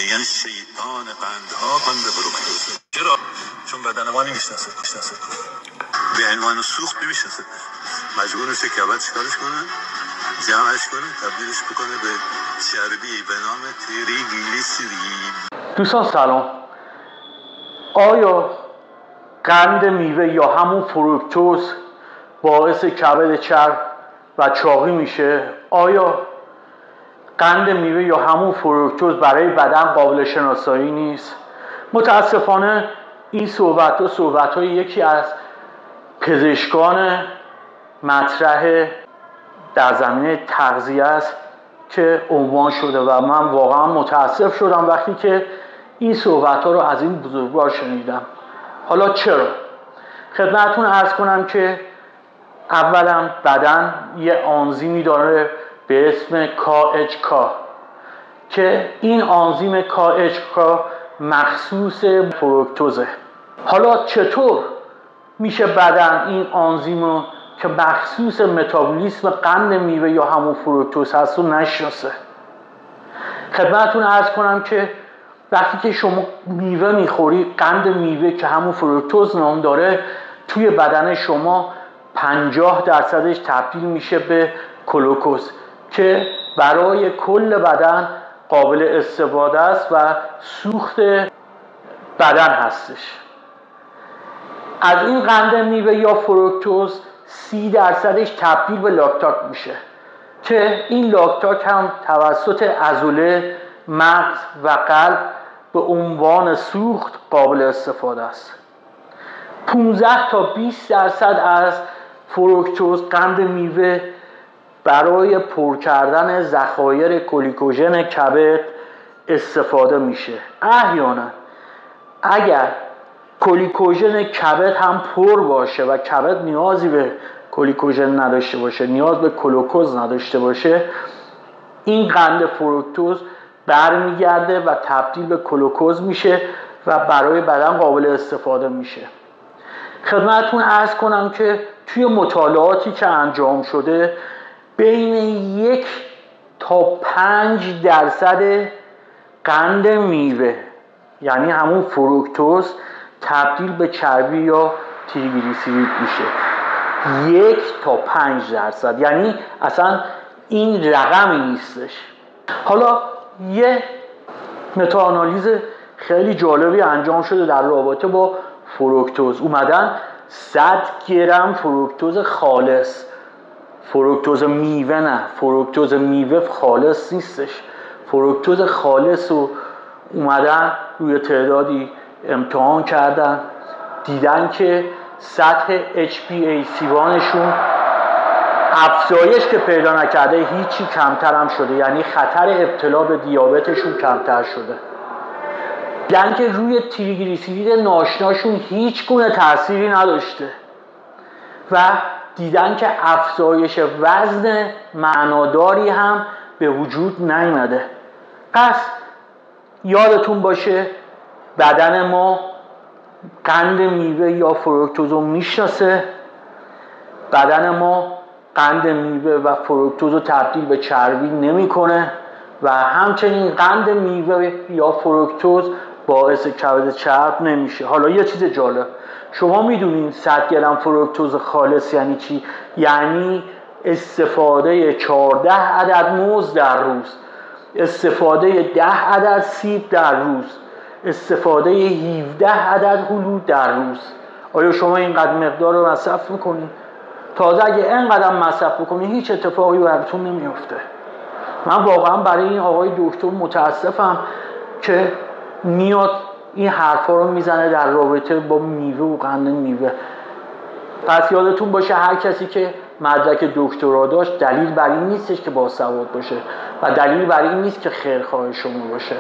میگن شیطان قندها قند فروکتوز. چرا؟ چون بدن ما نمیشناسه. به عنوان سوخت نمیشناسه، مجبور میشه کبد چیکارش کنه؟ جمعش کنه، تبدیلش بکنه به چربی به نام تریگلیسیرید. دوستان سلام. آیا قند میوه یا همون فروکتوز باعث کبد چرب و چاقی میشه؟ آیا قند میوه یا همون فروکتوز برای بدن قابل شناسایی نیست؟ متاسفانه این صحبت یکی از پزشکان مطرح در زمینه تغذیه است که عنوان شده و من واقعا متاسف شدم وقتی که این صحبت ها رو از این بزرگوار شنیدم. حالا چرا؟ خدمتتون عرض کنم که اولا بدن یه آنزیمی داره به اسم KHK که این آنزیم KHK مخصوص فروکتوزه. حالا چطور میشه بدن این آنزیمو که مخصوص متابولیسم قند میوه یا همون فروکتوز هست رو نشناسه؟ خدمتتون عرض کنم که وقتی که شما میوه میخوری، قند میوه که همون فروکتوز نام داره توی بدن شما 50% تبدیل میشه به گلوکوز که برای کل بدن قابل استفاده است و سوخت بدن هستش. از این قند میوه یا فروکتوز 30% تبدیل به لاکتات میشه که این لاکتات هم توسط عضله، مغز و قلب به عنوان سوخت قابل استفاده است. 15 تا 20% از فروکتوز قند میوه برای پر کردن ذخایر گلیکوژن کبد استفاده میشه. احیانا اگر گلیکوژن کبد هم پر باشه و کبد نیازی به گلیکوژن نداشته باشه، نیاز به گلوکوز نداشته باشه، این قند فروکتوز برمیگرده و تبدیل به گلوکوز میشه و برای بدن قابل استفاده میشه. خدمتتون عرض کنم که توی مطالعاتی که انجام شده بین 1 تا 5% قند میوه یعنی همون فروکتوز تبدیل به چربی یا تریگلیسیرید میشه. 1 تا 5%، یعنی اصلا این رقمی نیستش. حالا یه متاآنالیز خیلی جالبی انجام شده در رابطه با فروکتوز. اومدن 100 گرم فروکتوز خالص، فروکتوز میوه نه، فروکتوز میوه خالص نیستش، فروکتوز خالص رو اومدن روی تعدادی امتحان کردن، دیدن که سطح HbA1c افزایش که پیدا نکرده، هیچی کمتر هم شده، یعنی خطر ابتلا به دیابتشون کمتر شده. دیدن که روی تریگلیسیرید ناشناشون هیچ گونه تأثیری نداشته و دیدن که افزایش وزن معناداری هم به وجود نیامده. پس یادتون باشه بدن ما قند میوه یا فروکتوز رو میشناسه. بدن ما قند میوه و فروکتوز رو تبدیل به چربی نمیکنه و همچنین قند میوه یا فروکتوز باعث کبد چرب نمیشه. حالا یه چیز جالب، شما میدونین 100 گرم فروکتوز خالص یعنی چی؟ یعنی استفاده 14 عدد موز در روز، استفاده 10 عدد سیب در روز، استفاده 17 عدد هلو در روز. آیا شما اینقدر مقدار رو مصرف میکنین؟ تازه اگه اینقدر مصرف بکنین هیچ اتفاقی براتون نمیفته. من واقعا برای این آقای دکتر متاسفم که میاد این حرفا رو میزنه در رابطه با میوه و قند میوه. پس یادتون باشه هر کسی که مدرک دکترا داشت دلیل بر این نیستش که باسواد باشه و دلیل بر این نیست که خیرخواه شما باشه.